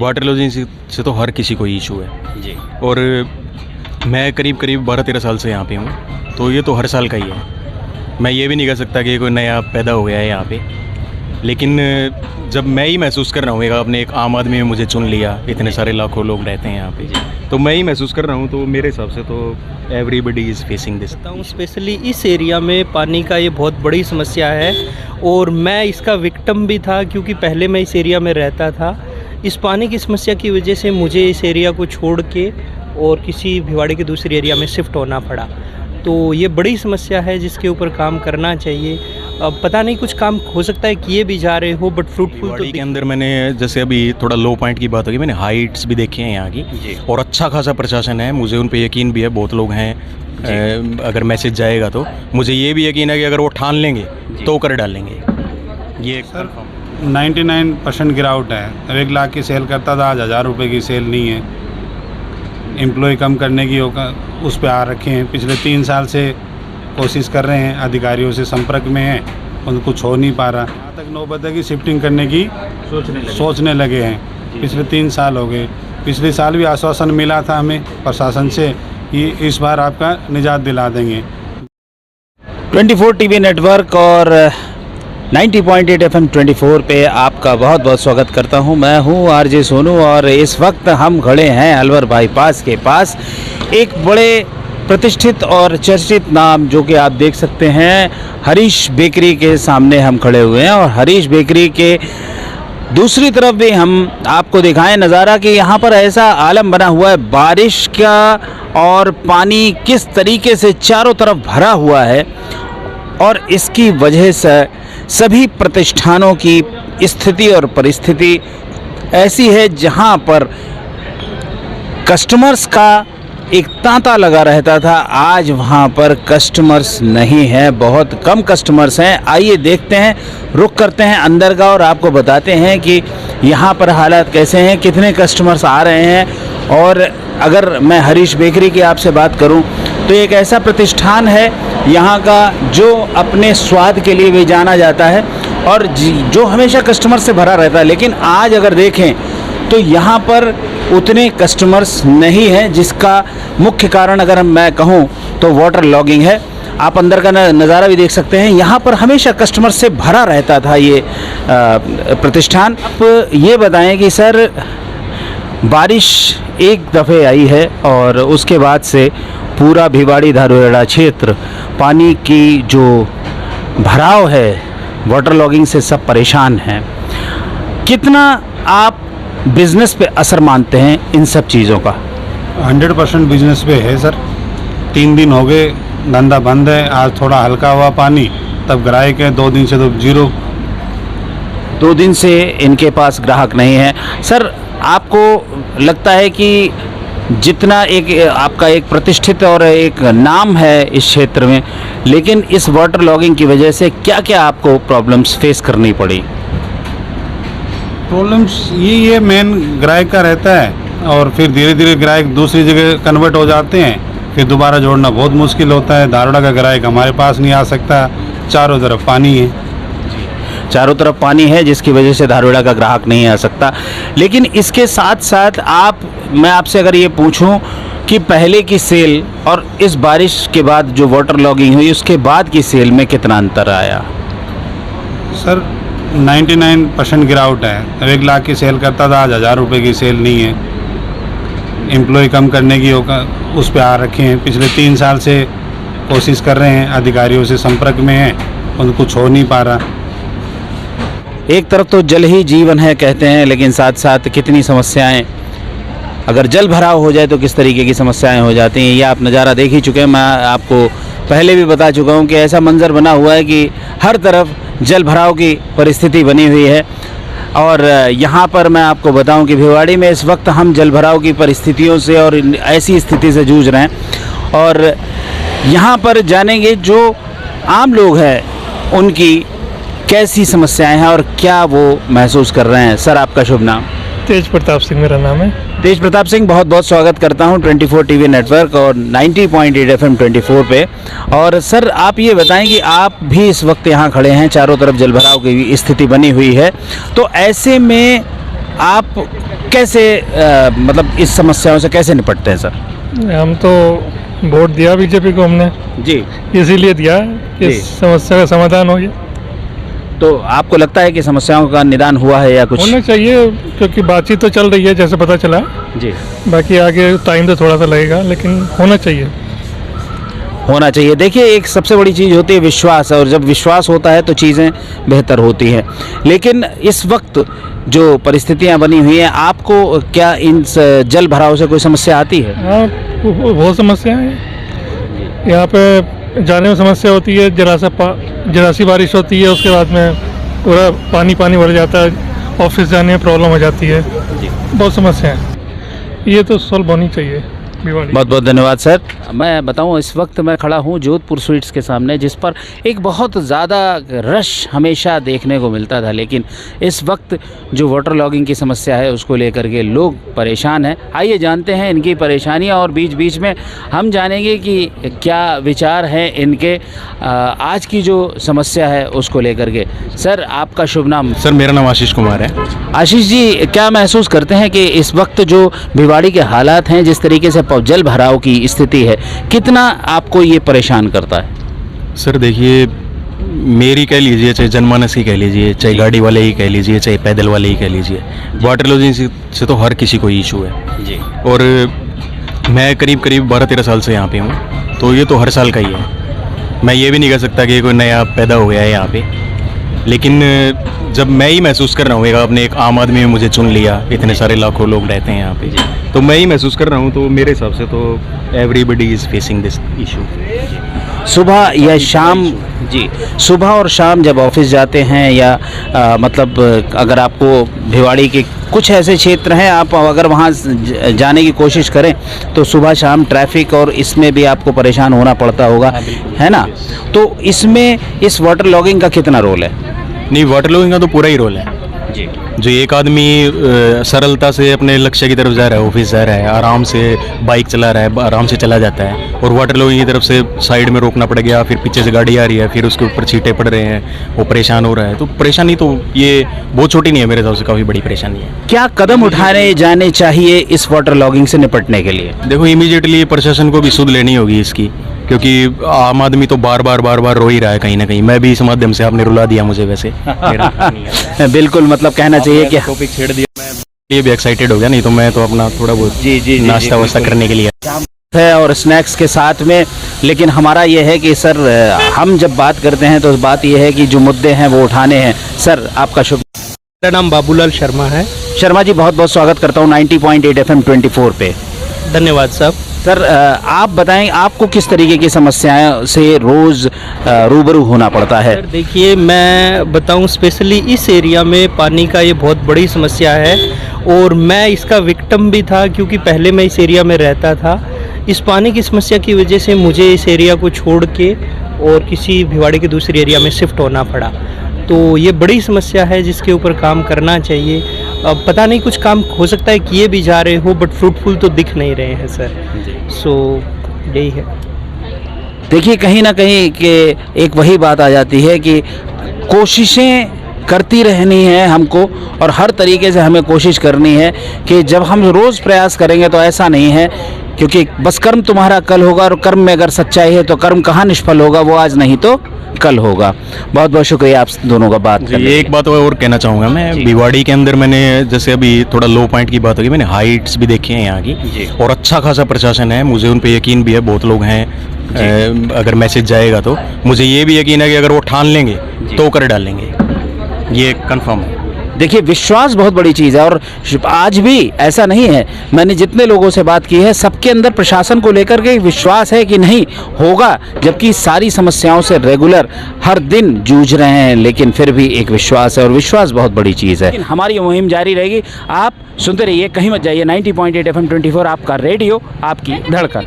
Water logging से तो हर किसी को इशू है जी। और मैं करीब 12-13 साल से यहाँ पे हूँ, तो ये तो हर साल का ही है। मैं ये भी नहीं कह सकता कि कोई नया पैदा हो गया है यहाँ पे, लेकिन जब मैं ही महसूस कर रहा हूँ, अपने एक आम आदमी में मुझे चुन लिया, इतने सारे लाखों लोग रहते हैं यहाँ पे, तो मैं ही महसूस कर रहा हूँ, तो मेरे हिसाब से तो everybody is facing this. Specially इस एरिया में पानी का ये बहुत बड़ी समस्या है और मैं इसका विक्टिम भी था, क्योंकि पहले मैं इस एरिया में रहता था। इस पानी की समस्या की वजह से मुझे इस एरिया को छोड़ के और किसी भिवाड़ी के दूसरे एरिया में शिफ्ट होना पड़ा। तो ये बड़ी समस्या है जिसके ऊपर काम करना चाहिए। अब पता नहीं, कुछ काम हो सकता है किए भी जा रहे हो, बट फ्रूटफुल तो के अंदर मैंने जैसे अभी थोड़ा लो पॉइंट की बात होगी, मैंने हाइट्स भी देखी हैं यहाँ की, और अच्छा खासा प्रशासन है, मुझे उन पे यकीन भी है, बहुत लोग हैं। अगर मैसेज जाएगा तो मुझे ये भी यकीन है कि अगर वो ठान लेंगे तो कर डालेंगे। ये सर 99% गिरावट है। 1 लाख की सेल करता था, आज 1000 रुपये की सेल नहीं है। एम्प्लॉय कम करने की उस पर आ रखे हैं। पिछले 3 साल से कोशिश कर रहे हैं, अधिकारियों से संपर्क में हैं, उनको कुछ हो नहीं पा रहा। यहाँ तक नौबत है कि शिफ्टिंग करने की सोचने लगे हैं। पिछले 3 साल हो गए। पिछले साल भी आश्वासन मिला था हमें प्रशासन से कि इस बार आपका निजात दिला देंगे। 24 टीवी नेटवर्क और 90.8 FM 24 पे आपका बहुत बहुत स्वागत करता हूं। मैं हूं आरजे सोनू और इस वक्त हम खड़े हैं अलवर बाईपास के पास, एक बड़े प्रतिष्ठित और चर्चित नाम जो कि आप देख सकते हैं, हरीश बेकरी के सामने हम खड़े हुए हैं। और हरीश बेकरी के दूसरी तरफ भी हम आपको दिखाएं नज़ारा कि यहाँ पर ऐसा आलम बना हुआ है बारिश का, और पानी किस तरीके से चारों तरफ भरा हुआ है, और इसकी वजह से सभी प्रतिष्ठानों की स्थिति और परिस्थिति ऐसी है जहां पर कस्टमर्स का एक तांता लगा रहता था। आज वहां पर कस्टमर्स नहीं है, बहुत कम कस्टमर्स हैं। आइए देखते हैं, रुक करते हैं अंदर का और आपको बताते हैं कि यहाँ पर हालात कैसे हैं, कितने कस्टमर्स आ रहे हैं। और अगर मैं हरीश बेकरी की आपसे बात करूं तो एक ऐसा प्रतिष्ठान है यहाँ का जो अपने स्वाद के लिए भी जाना जाता है और जो हमेशा कस्टमर से भरा रहता है। लेकिन आज अगर देखें तो यहाँ पर उतने कस्टमर्स नहीं हैं, जिसका मुख्य कारण अगर मैं कहूँ तो वाटर लॉगिंग है। आप अंदर का नज़ारा भी देख सकते हैं, यहाँ पर हमेशा कस्टमर से भरा रहता था ये प्रतिष्ठान। आप ये बताएं कि सर, बारिश एक दफ़े आई है और उसके बाद से पूरा भिवाड़ी धारूहेड़ा क्षेत्र पानी की जो भराव है, वाटर लॉगिंग से सब परेशान हैं। कितना आप बिज़नेस पे असर मानते हैं इन सब चीज़ों का? 100% बिजनेस पे है सर। 3 दिन हो गए धंधा बंद है। आज थोड़ा हल्का हुआ पानी, तब ग्राहक है। 2 दिन से तो जीरो। 2 दिन से इनके पास ग्राहक नहीं है। सर, आपको लगता है कि जितना एक आपका एक प्रतिष्ठित और एक नाम है इस क्षेत्र में, लेकिन इस वाटर लॉगिंग की वजह से क्या क्या आपको प्रॉब्लम्स फेस करनी पड़ी? प्रॉब्लम्स ये मेन ग्राहक का रहता है, और फिर धीरे धीरे ग्राहक दूसरी जगह कन्वर्ट हो जाते हैं, फिर दोबारा जोड़ना बहुत मुश्किल होता है। धारूहेड़ा का ग्राहक हमारे पास नहीं आ सकता, चारों तरफ पानी है। चारों तरफ पानी है जिसकी वजह से धारूहेड़ा का ग्राहक नहीं आ सकता। लेकिन इसके साथ साथ मैं आपसे अगर ये पूछूं कि पहले की सेल और इस बारिश के बाद जो वाटर लॉगिंग हुई उसके बाद की सेल में कितना अंतर आया? सर 99% गिरावट है। 1 लाख की सेल करता था, आज 1000 रुपये की सेल नहीं है। एम्प्लॉय कम करने की उस पर आ रखे हैं। पिछले 3 साल से कोशिश कर रहे हैं, अधिकारियों से संपर्क में हैं, उनको कुछ हो नहीं पा रहा। एक तरफ तो जल ही जीवन है कहते हैं, लेकिन साथ साथ कितनी समस्याएं, अगर जल भराव हो जाए तो किस तरीके की समस्याएं हो जाती हैं, ये आप नज़ारा देख ही चुके हैं। मैं आपको पहले भी बता चुका हूं कि ऐसा मंजर बना हुआ है कि हर तरफ जल भराव की परिस्थिति बनी हुई है। और यहाँ पर मैं आपको बताऊं कि भिवाड़ी में इस वक्त हम जल भराव की परिस्थितियों से और ऐसी स्थिति से जूझ रहे हैं। और यहाँ पर जानेंगे जो आम लोग हैं उनकी कैसी समस्याएं हैं और क्या वो महसूस कर रहे हैं। सर, आपका शुभ नाम? तेज प्रताप सिंह मेरा नाम है। तेज प्रताप सिंह, बहुत बहुत स्वागत करता हूं 24 टीवी नेटवर्क और 90.8 FM 24 पे। और सर, आप ये बताएं कि आप भी इस वक्त यहाँ खड़े हैं, चारों तरफ जलभराव की स्थिति बनी हुई है, तो ऐसे में आप कैसे मतलब इस समस्याओं से कैसे निपटते हैं सर? हम तो वोट दिया बीजेपी को हमने, जी। इसीलिए दिया कि जी। इस समस्या का समाधान हो गया। तो आपको लगता है कि समस्याओं का निदान हुआ है या कुछ? होना चाहिए, क्योंकि बातचीत तो चल रही है जैसे पता चला। जी। बाकी आगे टाइम तो थोड़ा सा लगेगा, लेकिन होना चाहिए। होना चाहिए। देखिए, एक सबसे बड़ी चीज़ होती है विश्वास, और जब विश्वास होता है तो चीज़ें बेहतर होती हैं। लेकिन इस वक्त जो परिस्थितियां बनी हुई हैं, आपको क्या इन जल भराव से कोई समस्या आती है? हाँ, बहुत समस्या है यहाँ पे। जाने में समस्या होती है, जरा सी बारिश होती है, उसके बाद में पूरा पानी भर जाता है, ऑफिस जाने में प्रॉब्लम हो जाती है। बहुत समस्या है, ये तो सॉल्व होनी चाहिए भिवाड़ी। बहुत बहुत धन्यवाद सर। मैं बताऊं, इस वक्त मैं खड़ा हूं जोधपुर स्वीट्स के सामने, जिस पर एक बहुत ज़्यादा रश हमेशा देखने को मिलता था, लेकिन इस वक्त जो वाटर लॉगिंग की समस्या है उसको लेकर के लोग परेशान हैं। आइए जानते हैं इनकी परेशानियां, और बीच बीच में हम जानेंगे कि क्या विचार हैं इनके आज की जो समस्या है उसको लेकर के। सर, आपका शुभ नाम? सर, मेरा नाम आशीष कुमार है। आशीष जी, क्या महसूस करते हैं कि इस वक्त जो भिवाड़ी के हालात हैं, जिस तरीके से जल भराव की स्थिति है, कितना आपको ये परेशान करता है? सर देखिए, मेरी कह लीजिए, चाहे जनमानस की कह लीजिए, चाहे गाड़ी वाले ही कह लीजिए, चाहे पैदल वाले ही कह लीजिए, वाटर लॉगिंग से तो हर किसी को इशू है जी। और मैं करीब 12-13 साल से यहाँ पे हूँ, तो ये तो हर साल का ही है। मैं ये भी नहीं कह सकता कि कोई नया पैदा हो गया है यहाँ पे, लेकिन जब मैं ही महसूस कर रहा हूँ, आपने एक आम आदमी में मुझे चुन लिया, इतने सारे लाखों लोग रहते हैं यहाँ पे, तो मैं ही महसूस कर रहा हूँ, तो मेरे हिसाब से तो everybody is facing this issue. सुबह या शाम, जी, सुबह और शाम जब ऑफिस जाते हैं या मतलब अगर आपको भिवाड़ी के कुछ ऐसे क्षेत्र हैं, आप अगर वहाँ जाने की कोशिश करें तो सुबह शाम ट्रैफिक और इसमें भी आपको परेशान होना पड़ता होगा, है ना? तो इसमें इस वाटर लॉगिंग का कितना रोल है? नहीं, वाटर लॉगिंग का तो पूरा ही रोल है जी। जो एक आदमी सरलता से अपने लक्ष्य की तरफ जा रहा है, ऑफिस जा रहा है, आराम से बाइक चला रहा है, आराम से चला जाता है, और वाटर लॉगिंग की तरफ से साइड में रोकना पड़ गया, फिर पीछे से गाड़ी आ रही है, फिर उसके ऊपर छींटे पड़ रहे हैं, वो परेशान हो रहा है। तो परेशानी तो ये बहुत छोटी नहीं है, मेरे हिसाब से काफ़ी बड़ी परेशानी है। क्या कदम उठाने जाने चाहिए इस वाटर लॉगिंग से निपटने के लिए? देखो, इमीडिएटली प्रशासन को भी सुध लेनी होगी इसकी, क्योंकि आम आदमी तो बार बार रो ही रहा है कहीं ना कहीं। मैं भी इस माध्यम से, आपने रुला दिया मुझे वैसे बिल्कुल, मतलब कहना चाहिए कि टॉपिक छेड़ दिया, मैं ये भी एक्साइटेड हो गया, नहीं तो मैं तो अपना थोड़ा बहुत जी नाश्ता वास्ता करने के लिए है और स्नैक्स के साथ में। लेकिन हमारा ये है कि सर, हम जब बात करते हैं तो बात ये है कि जो मुद्दे हैं वो उठाने हैं। सर, आपका शुभ? मेरा नाम बाबूलाल शर्मा है। शर्मा जी, बहुत बहुत स्वागत करता हूँ 90.8 FM 24 पे। धन्यवाद साहब। सर, आप बताएं, आपको किस तरीके की समस्याएं से रोज़ रूबरू होना पड़ता है? सर देखिए, मैं बताऊं, स्पेशली इस एरिया में पानी का ये बहुत बड़ी समस्या है, और मैं इसका विक्टिम भी था, क्योंकि पहले मैं इस एरिया में रहता था। इस पानी की समस्या की वजह से मुझे इस एरिया को छोड़ के और किसी भिवाड़ी के दूसरे एरिया में शिफ्ट होना पड़ा। तो ये बड़ी समस्या है जिसके ऊपर काम करना चाहिए। अब पता नहीं, कुछ काम हो सकता है किए भी जा रहे हो, बट फ्रूटफुल तो दिख नहीं रहे हैं सर। सो यही है। देखिए, कहीं ना कहीं के एक वही बात आ जाती है कि कोशिशें करती रहनी है हमको, और हर तरीके से हमें कोशिश करनी है कि जब हम रोज़ प्रयास करेंगे तो ऐसा नहीं है, क्योंकि बस कर्म तुम्हारा कल होगा, और कर्म में अगर सच्चाई है तो कर्म कहाँ निष्फल होगा, वो आज नहीं तो कल होगा। बहुत बहुत शुक्रिया आप दोनों का बात करने के लिए। एक बात और कहना चाहूँगा मैं, भिवाड़ी के अंदर मैंने, जैसे अभी थोड़ा लो पॉइंट की बात होगी, मैंने हाइट्स भी देखी हैं यहाँ की, और अच्छा खासा प्रशासन है, मुझे उन पे यकीन भी है, बहुत लोग हैं। अगर मैसेज जाएगा तो मुझे ये भी यकीन है कि अगर वो ठान लेंगे तो कर डालेंगे, ये कंफर्म है। देखिए, विश्वास बहुत बड़ी चीज़ है, और आज भी ऐसा नहीं है। मैंने जितने लोगों से बात की है, सबके अंदर प्रशासन को लेकर के विश्वास है कि नहीं होगा, जबकि सारी समस्याओं से रेगुलर हर दिन जूझ रहे हैं, लेकिन फिर भी एक विश्वास है, और विश्वास बहुत बड़ी चीज़ है। हमारी ये मुहिम जारी रहेगी। आप सुनते रहिए, कहीं मत जाइए। 90.8 FM 24 आपका रेडियो, आपकी धड़कन।